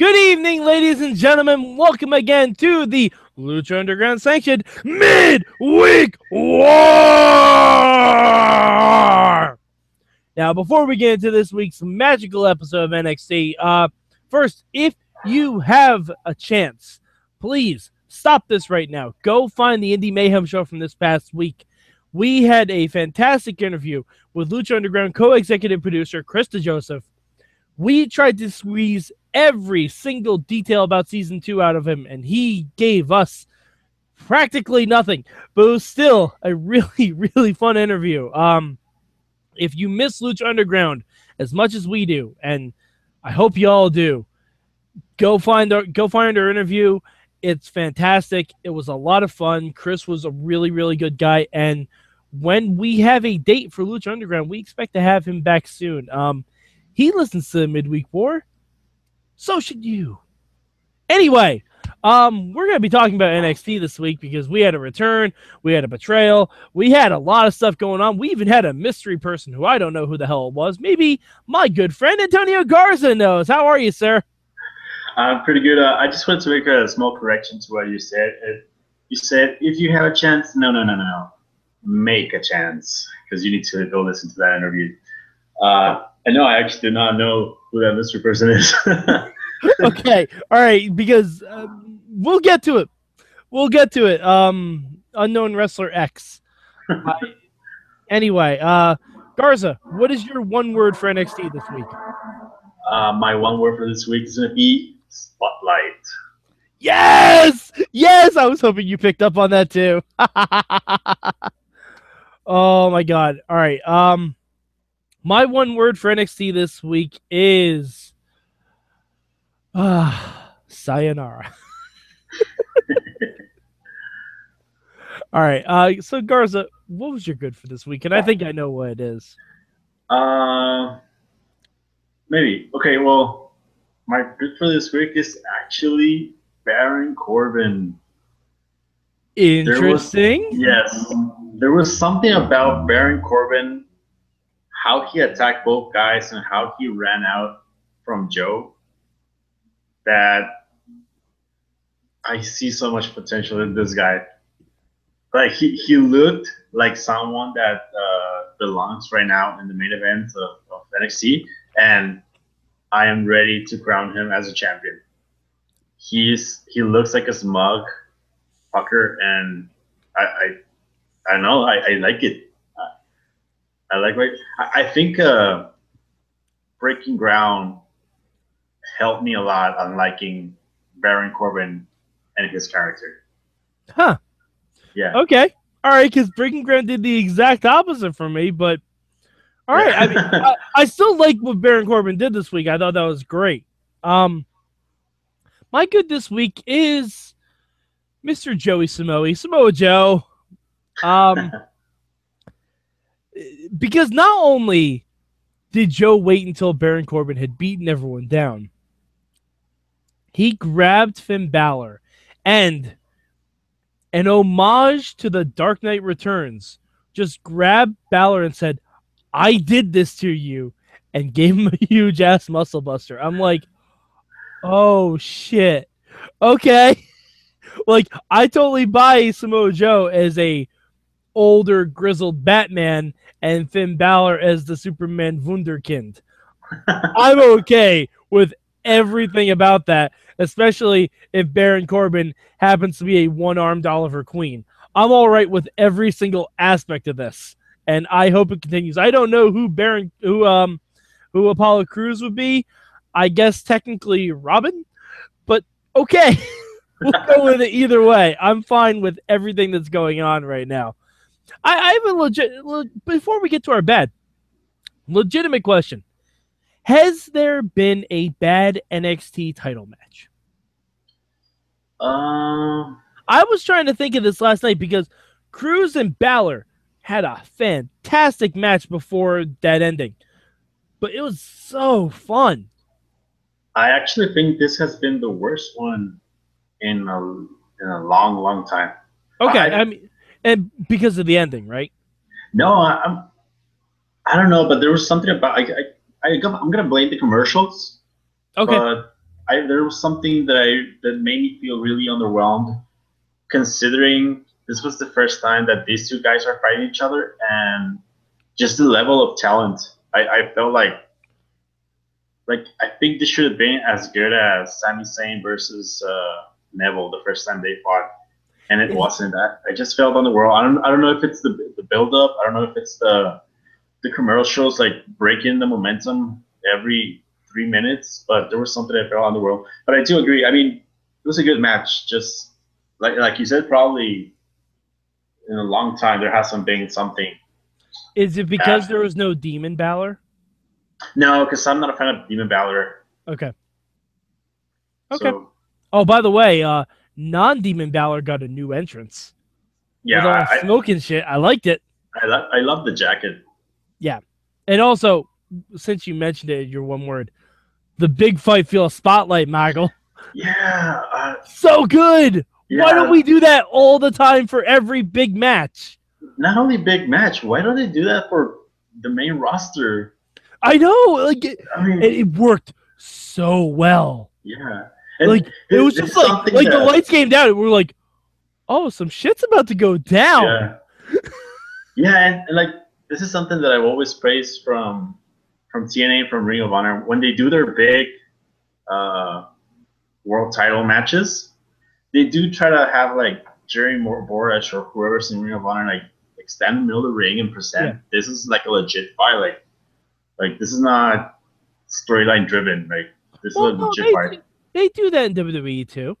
Good evening, ladies and gentlemen. Welcome again to the Lucha Underground sanctioned Midweek War. Now, before we get into this week's magical episode of NXT, first, if you have a chance, please stop this right now. Go find the Indie Mayhem show from this past week. We had a fantastic interview with Lucha Underground co-executive producer Chris DeJoseph. We tried to squeeze every single detail about Season 2 out of him, and he gave us practically nothing. But it was still a really, really fun interview. If you miss Lucha Underground as much as we do, and I hope you all do, go find our interview. It's fantastic. It was a lot of fun. Chris was a really, really good guy, and when we have a date for Lucha Underground, we expect to have him back soon. He listens to the Midweek War. So should you. Anyway, we're going to be talking about NXT this week because we had a return, we had a betrayal, we had a lot of stuff going on. We even had a mystery person who I don't know who the hell it was. Maybe my good friend Antonio Garza knows. How are you, sir? I'm pretty good. I just wanted to make a small correction to what you said. You said, if you have a chance, no. Make a chance, because you need to go listen to that interview. I know I actually do not know who that mystery person is. Okay, all right, because we'll get to it. Unknown Wrestler X. Anyway, Garza, what is your one word for NXT this week? My one word for this week is going to be spotlight. Yes! Yes! I was hoping you picked up on that too. Oh my god. All right. My one word for NXT this week is sayonara. All right. So Garza, what was your good for this week? And I think I know what it is. Maybe. Okay, well, my good for this week is actually Baron Corbin. Interesting. There was something about Baron Corbin, how he attacked both guys and how he ran out from Joe, that I see so much potential in this guy. Like he looked like someone that belongs right now in the main event of NXT, and I am ready to crown him as a champion. He looks like a smug fucker, and I know I like it. I like it. I think Breaking Ground helped me a lot on liking Baron Corbin and his character. Huh. Yeah. Okay. All right, because Breaking Ground did the exact opposite for me, but all right. I mean, I still like what Baron Corbin did this week. I thought that was great. My good this week is Mr. Joey Samoa Joe. Because not only did Joe wait until Baron Corbin had beaten everyone down, he grabbed Finn Balor and an homage to the Dark Knight Returns, just grabbed Balor and said, "I did this to you," and gave him a huge ass muscle buster. I'm like, oh shit. Okay. Like, I totally buy Samoa Joe as a older, grizzled Batman and Finn Balor as the Superman Wunderkind. I'm okay with everything about that, especially if Baron Corbin happens to be a one-armed Oliver Queen. I'm all right with every single aspect of this, and I hope it continues. I don't know who Apollo Crews would be. I guess technically Robin, but okay. We'll go with it either way. I'm fine with everything that's going on right now. I have a before we get to our bad, legitimate question. Has there been a bad NXT title match? I was trying to think of this last night because Crews and Balor had a fantastic match before that ending, but it was so fun. I actually think this has been the worst one in a long time. Okay, I mean, and because of the ending, right? No, I don't know, but there was something about I'm gonna blame the commercials. Okay. But there was something that made me feel really underwhelmed, considering this was the first time that these two guys are fighting each other, and just the level of talent. I felt like I think this should have been as good as Sami Zayn versus Neville the first time they fought, and it wasn't. I just felt on the world. I don't know if it's the build up. I don't know if it's the commercials like breaking the momentum every 3 minutes, but there was something I felt on the world. But I do agree. I mean, it was a good match. Just like you said, probably in a long time there hasn't been something. Is it because there was no Demon Balor? No, because I'm not a fan of Demon Balor. Okay. So, oh, by the way, non-Demon Balor got a new entrance. Yeah, with all smoke and shit. I liked it. I love the jacket. Yeah, and also, since you mentioned it, your one word, the big fight feel a spotlight, Michael. Yeah, so good. Yeah. Why don't we do that all the time for every big match? Not only big match. Why don't they do that for the main roster? I know, like it worked so well. Yeah, and like it was just like the lights came down, and we're like, oh, some shit's about to go down. Yeah, yeah, and like this is something that I've always praised from TNA, from Ring of Honor, when they do their big world title matches. They do try to have like Jerry Borash or whoever's in Ring of Honor like stand in the middle of the ring and present. Yeah. This is like a legit fight. Like this is not storyline driven. Like this is a legit fight. They do that in WWE too.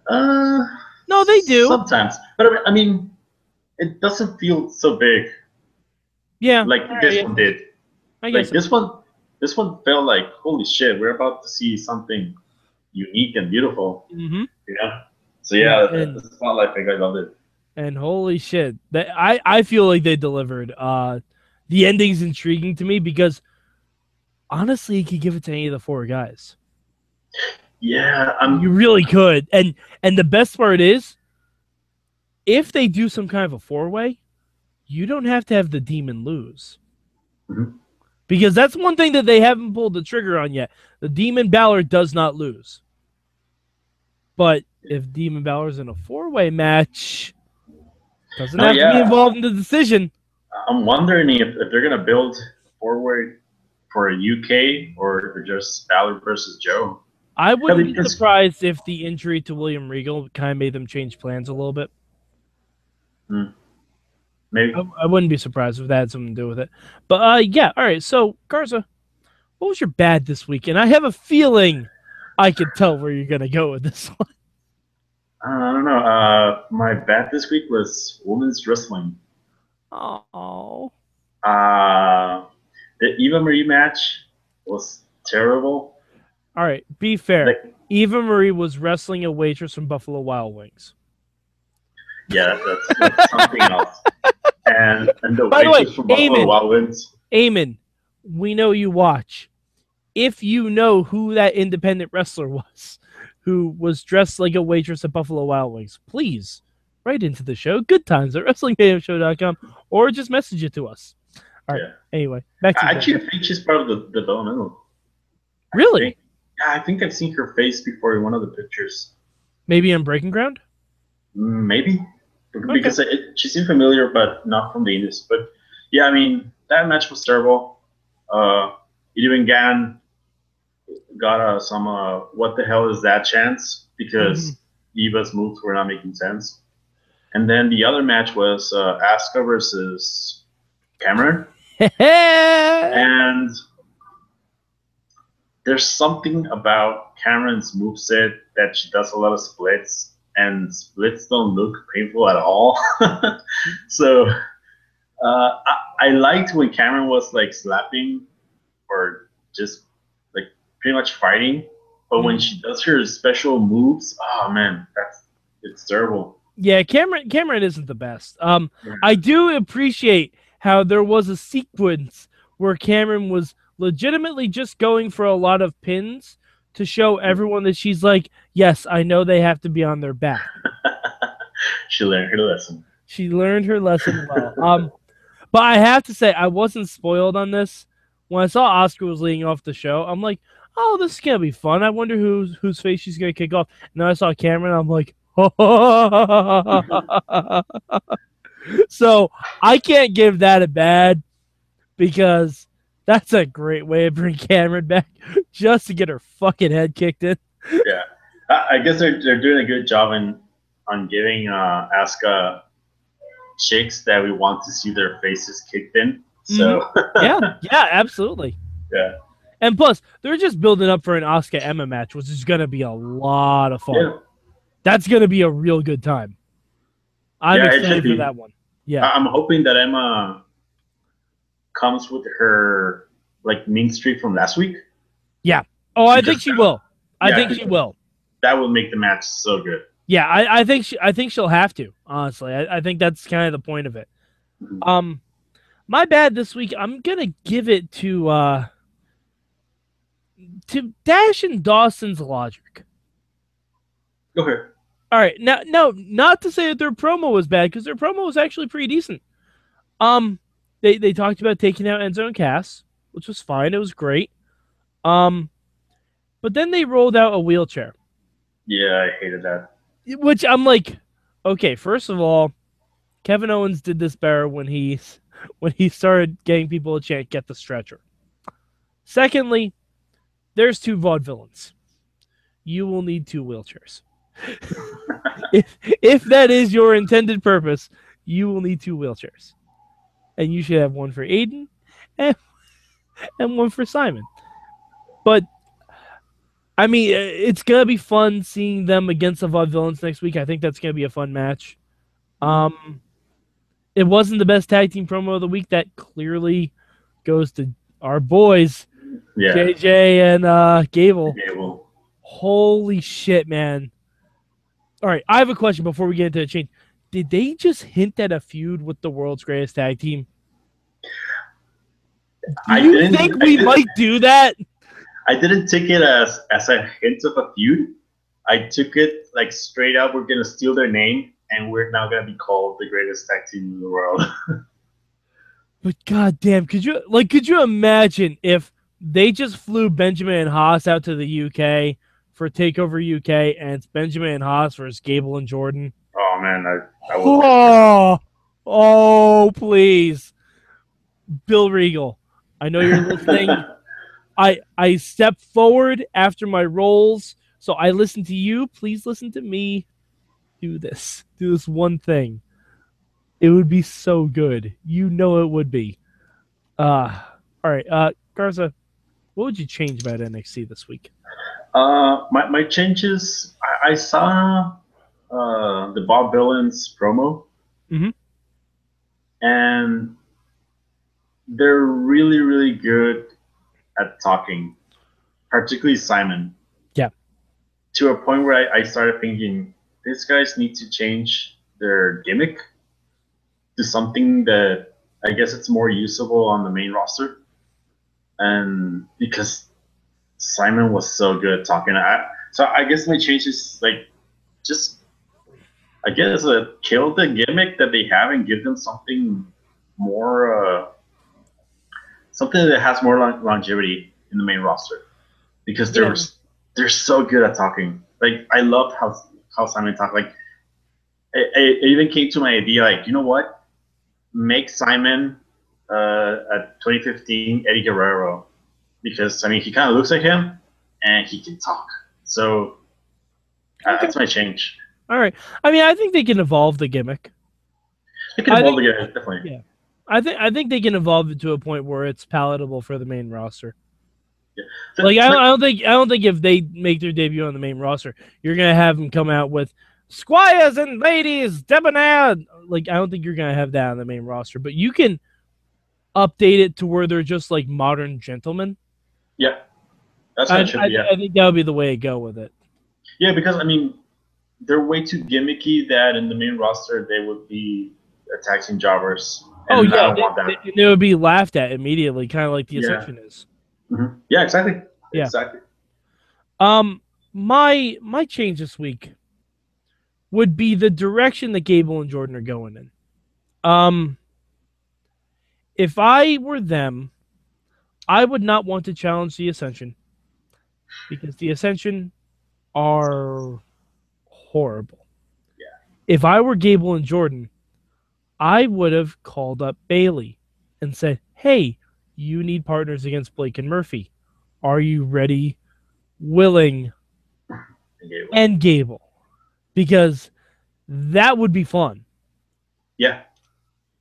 No, they do sometimes, but I mean, it doesn't feel so big. Yeah, like this one did. I guess like this one felt like holy shit. We're about to see something unique and beautiful. Mm-hmm. Yeah. So yeah, the spotlight thing, I loved it. And holy shit, I feel like they delivered. The ending's intriguing to me because honestly, you could give it to any of the four guys. Yeah, you really could. And the best part is, if they do some kind of a four-way, you don't have to have the Demon lose. Mm-hmm. Because that's one thing that they haven't pulled the trigger on yet. The Demon Balor does not lose. But if Demon Balor's in a four-way match, doesn't have to be involved in the decision. I'm wondering if they're going to build forward for a UK or just Balor versus Joe. I wouldn't be surprised if the injury to William Regal kind of made them change plans a little bit. Maybe. I wouldn't be surprised if that had something to do with it. But yeah, all right. So Garza, what was your bad this week? And I have a feeling I can tell where you're going to go with this one. I don't know. My bad this week was women's wrestling. Oh. The Eva Marie match was terrible. All right, be fair. Eva Marie was wrestling a waitress from Buffalo Wild Wings. Yeah, that's something else. And the waitress from Buffalo Wild Wings. Eamon, we know you watch. If you know who that independent wrestler was, who was dressed like a waitress at Buffalo Wild Wings, please write into the show. Good times at WrestlingMayhemShow.com, or just message it to us. All right. Yeah. Anyway, back to I think she's part of the developmental. Really? I think I've seen her face before in one of the pictures. Maybe on Breaking Ground? Maybe. Because she seemed familiar, but not from the industry. But yeah, I mean, that match was terrible. Even Gann got some what the hell is that chance, because Eva's moves were not making sense. And then the other match was Asuka versus Cameron. And there's something about Cameron's moveset that she does a lot of splits, and splits don't look painful at all. So I liked when Cameron was like slapping or just like pretty much fighting, but when she does her special moves, oh man, it's terrible. Yeah, Cameron isn't the best. I do appreciate how there was a sequence where Cameron was legitimately just going for a lot of pins to show everyone that she's like, yes, I know they have to be on their back. She learned her lesson. She learned her lesson well. But I have to say, I wasn't spoiled on this. When I saw Asuka was leading off the show, I'm like, oh, this is gonna be fun. I wonder whose face she's gonna kick off. And then I saw Cameron. I'm like, so I can't give that a bad because that's a great way to bring Cameron back just to get her fucking head kicked in. Yeah, I guess they're doing a good job on giving Asuka chicks that we want to see their faces kicked in. So yeah, absolutely. yeah, And plus, they're just building up for an Asuka Emma match, which is gonna be a lot of fun. yeah, That's gonna be a real good time. I'm excited for that one. Yeah, I'm hoping that Emma comes with her like mean streak from last week. yeah. Oh, I think she will. I think she will. That will make the match so good. Yeah, I think she'll have to. Honestly, I think that's kind of the point of it. Mm-hmm. My bad this week. I'm gonna give it to Dash and Dawson's Logic. Go ahead. All right, now, no, not to say that their promo was bad because their promo was actually pretty decent. They talked about taking out Enzo and Cass, which was fine. It was great. But then they rolled out a wheelchair. Yeah, I hated that. Which I'm like, okay, first of all, Kevin Owens did this better when he started getting people to chant "Get the stretcher." Secondly, there's 2 Vaudevillains. You will need 2 wheelchairs. if that is your intended purpose, you will need 2 wheelchairs, and you should have one for Aiden and one for Simon. But I mean, it's gonna be fun seeing them against the Vaudevillains next week. I think that's gonna be a fun match. It wasn't the best tag team promo of the week. That clearly goes to our boys, JJ and Gable. Holy shit, man! All right, I have a question before we get into the change. Did they just hint at a feud with the world's greatest tag team? Do you think we might do that? I didn't take it as a hint of a feud. I took it like straight up. We're gonna steal their name, and we're now gonna be called the greatest tag team in the world. But goddamn, could you imagine if they just flew Benjamin and Haas out to the UK for Takeover UK, and it's Benjamin and Haas versus Gable and Jordan? Oh man, I would. Oh, please, Bill Regal. I know you're listening. I step forward after my roles, so I listen to you. Please listen to me. Do this one thing. It would be so good. You know it would be. All right, Garza, what would you change about NXT this week? My changes. I saw the Vaudevillains promo, and they're really, really good at talking, particularly Simon. Yeah. To a point where I started thinking, these guys need to change their gimmick to something that I guess it's more usable on the main roster. And because Simon was so good at talking, so I guess my change is like just I guess kill the gimmick that they have and give them something more. Something that has more longevity in the main roster, because they're so good at talking. Like I love how Simon talked. Like it even came to my idea. Like, you know what? Make Simon a 2015 Eddie Guerrero, because I mean he kind of looks like him and he can talk. So that's my change. All right. I mean, I think they can evolve the gimmick. They can evolve the gimmick, definitely. Yeah. I think they can evolve it to a point where it's palatable for the main roster. Yeah. Like I don't think if they make their debut on the main roster, you're gonna have them come out with squires and ladies, debonair. Like I don't think you're gonna have that on the main roster, but you can update it to where they're just like modern gentlemen. Yeah, that's how it should be. I think that would be the way to go with it. Yeah, because I mean, they're way too gimmicky that in the main roster they would be attacking jobbers. Oh yeah, they would be laughed at immediately, kind of like the Ascension is. Mm-hmm. Yeah, exactly. Yeah. Exactly. My change this week would be the direction that Gable and Jordan are going in. If I were them, I would not want to challenge the Ascension. because the Ascension are horrible. Yeah. If I were Gable and Jordan, I would have called up Bailey and said, "Hey, you need partners against Blake and Murphy. Are you ready, willing, and Gable?" Because that would be fun. Yeah.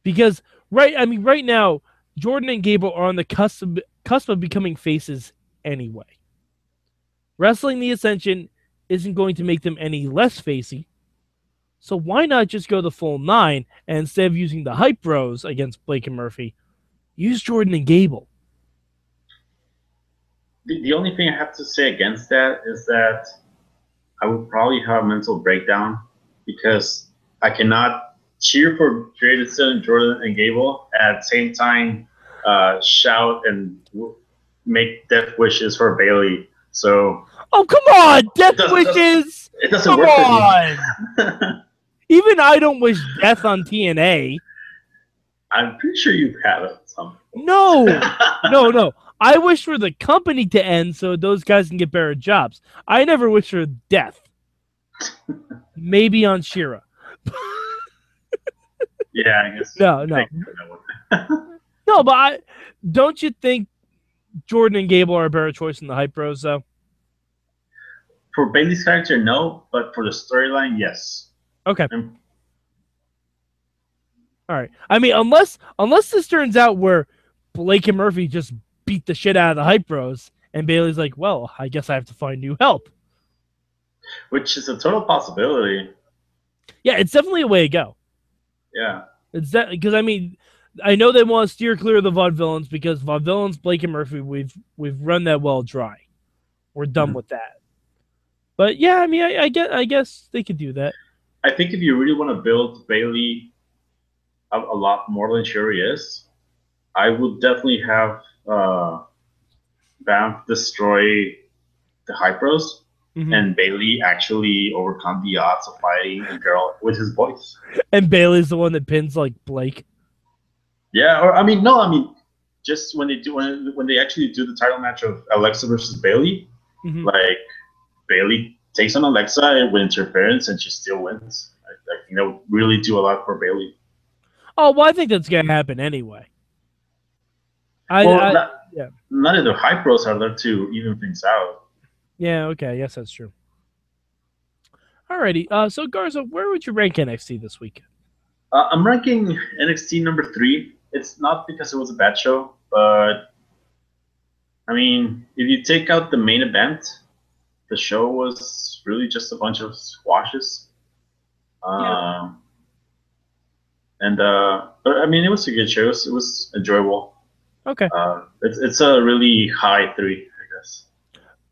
Because right now, Jordan and Gable are on the cusp of becoming faces anyway. Wrestling the Ascension isn't going to make them any less facey. So why not just go the full 9 and instead of using the hype bros against Blake and Murphy, use Jordan and Gable? The only thing I have to say against that is that I would probably have a mental breakdown because I cannot cheer for Jason, Jordan, and Gable at the same time shout and make death wishes for Bailey. So oh come on, death wishes. It doesn't work for me. Even I don't wish death on TNA. I'm pretty sure you've had it. No. I wish for the company to end so those guys can get better jobs. I never wish for death. Maybe on Shira. Yeah, I guess. No. No, but don't you think Jordan and Gable are a better choice than the Hype Bros, though? For Bailey's character, no, but for the storyline, yes. Okay. All right. I mean, unless this turns out where Blake and Murphy just beat the shit out of the Hype Bros, and Bailey's like, well, I guess I have to find new help. Which is a total possibility. Yeah, it's definitely a way to go. Yeah. It's that because I mean, I know they want to steer clear of the Vaudevillains because Vaudevillains, Blake and Murphy, we've run that well dry. We're done with that. But yeah, I mean, I guess they could do that. I think if you really want to build Bailey a lot more than Shuri is, I would definitely have Banff destroy the Hype Bros and Bailey actually overcome the odds of fighting a girl with his voice. And Bailey's the one that pins like Blake. Yeah, or just when they actually do the title match of Alexa versus Bailey, like Bailey takes on Alexa with interference and she still wins. I think that would really do a lot for Bailey. Oh, well, I think that's gonna happen anyway. None of the Hype Bros are there to even things out. Yeah, okay, I guess that's true. Alrighty, so Garza, where would you rank NXT this week? I'm ranking NXT number 3. It's not because it was a bad show, but I mean, if you take out the main event, the show was really just a bunch of squashes. But I mean, it was a good show. It was enjoyable. Okay. It's a really high 3, I guess.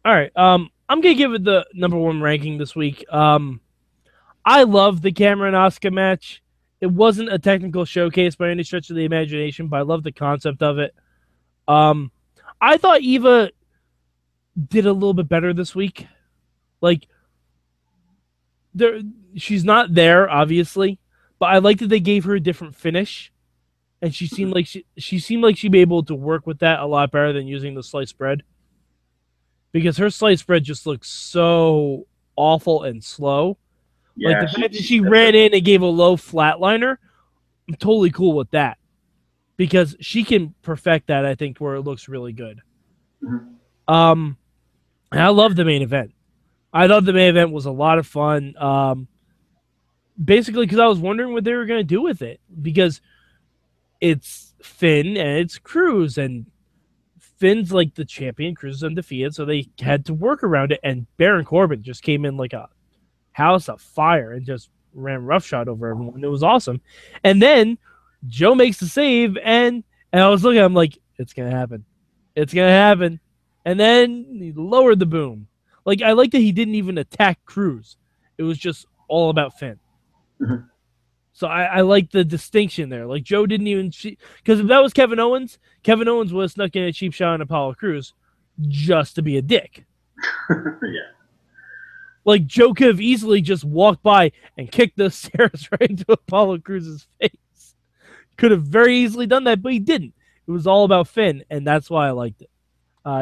All right. I'm gonna give it the number 1 ranking this week. I love the Cameron Asuka match. It wasn't a technical showcase by any stretch of the imagination, but I love the concept of it. I thought Eva did a little bit better this week. Like, she's not there, obviously, but I like that they gave her a different finish, and she seemed like she'd be able to work with that a lot better than using the sliced bread. Because her sliced bread just looks so awful and slow. Yeah, like the fact that she ran in and gave a low flatliner, I'm totally cool with that. Because she can perfect that, I think, where it looks really good. And I love the main event. I thought the main event was a lot of fun. Basically, because I was wondering what they were going to do with it. Because it's Finn and it's Cruz, and Finn's like the champion, Cruz is undefeated, so they had to work around it. And Baron Corbin just came in like a house of fire and just ran roughshod over everyone. It was awesome. And then Joe makes the save, and I was looking, I'm like, it's going to happen. It's going to happen. And then he lowered the boom. Like, I like that he didn't even attack Cruz. It was just all about Finn. So I like the distinction there. Like, Joe didn't even... Because if that was Kevin Owens would have snuck in a cheap shot on Apollo Crews just to be a dick. Yeah. Like, Joe could have easily just walked by and kicked the stairs right into Apollo Crews' face. Could have very easily done that, but he didn't. It was all about Finn, and that's why I liked it.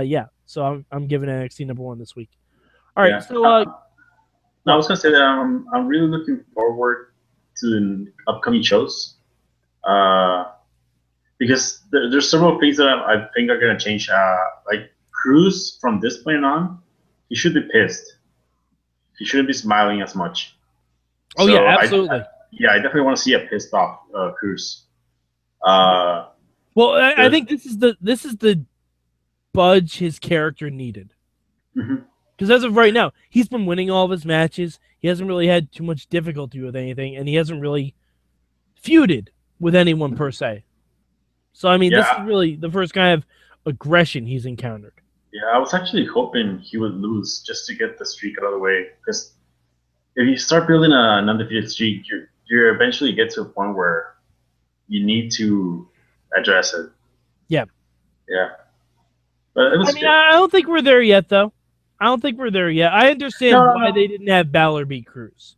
Yeah. So I'm giving NXT number 1 this week. All right, Yeah. so I was gonna say that I'm really looking forward to the upcoming shows. Because there's several things that I think are gonna change. Like Cruz from this point on, he should be pissed. He shouldn't be smiling as much. oh yeah, So absolutely. I definitely want to see a pissed off Cruz. Well, I think this is the budge his character needed. Mhm. Because as of right now, he's been winning all of his matches. He hasn't really had too much difficulty with anything, and he hasn't really feuded with anyone per se. So I mean, this is Yeah, really the first kind of aggression he's encountered. yeah. I was actually hoping he would lose just to get the streak out of the way. Because if you start building an undefeated streak, you eventually get to a point where you need to address it. Yeah. Yeah, but it was I mean, good. I don't think we're there yet, though. I don't think we're there yet. I understand why they didn't have Balor beat Cruz.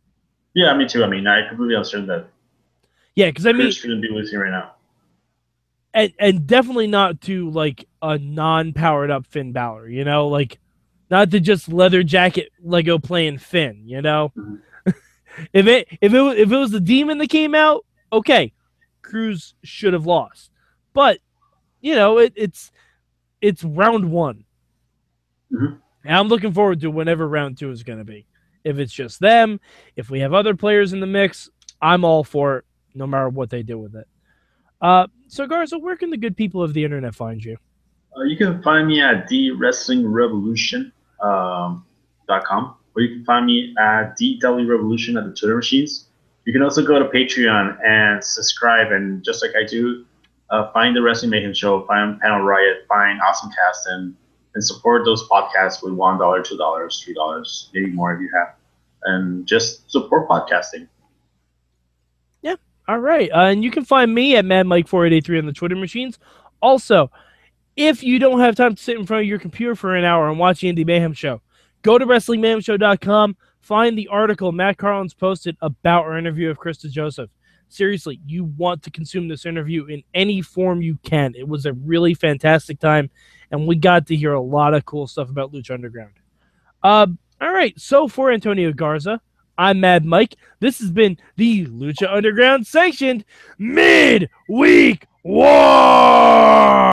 Yeah, me too. I mean, I completely understand that. Yeah, because I mean, Cruz shouldn't be losing right now. and definitely not to like a non-powered up Finn Balor. You know, like not to just leather jacket Lego playing Finn. You know, Mhm. if it was the demon that came out, okay, Cruz should have lost. But you know, it's round 1. Mm-hmm. And I'm looking forward to whenever round 2 is going to be. If it's just them, if we have other players in the mix, I'm all for it, no matter what they do with it. So Garza, where can the good people of the internet find you? You can find me at thewrestlingrevolution.com, or you can find me at DWRevolution at the Twitter machines. You can also go to Patreon and subscribe, and just like I do, find the Wrestling Mayhem Show, find Panel Riot, find Awesome Cast, and support those podcasts with $1, $2, $3, maybe more if you have, and just support podcasting. Yeah, all right. And you can find me at MadMike4883 on the Twitter machines. Also, if you don't have time to sit in front of your computer for an hour and watch the Indie Mayhem Show, go to WrestlingMayhemShow.com, find the article Matt Carlin's posted about our interview with Krista Joseph. Seriously, you want to consume this interview in any form you can. It was a really fantastic time, and we got to hear a lot of cool stuff about Lucha Underground. All right, so for Antonio Garza, I'm Mad Mike. This has been the Lucha Underground sanctioned Midweek War!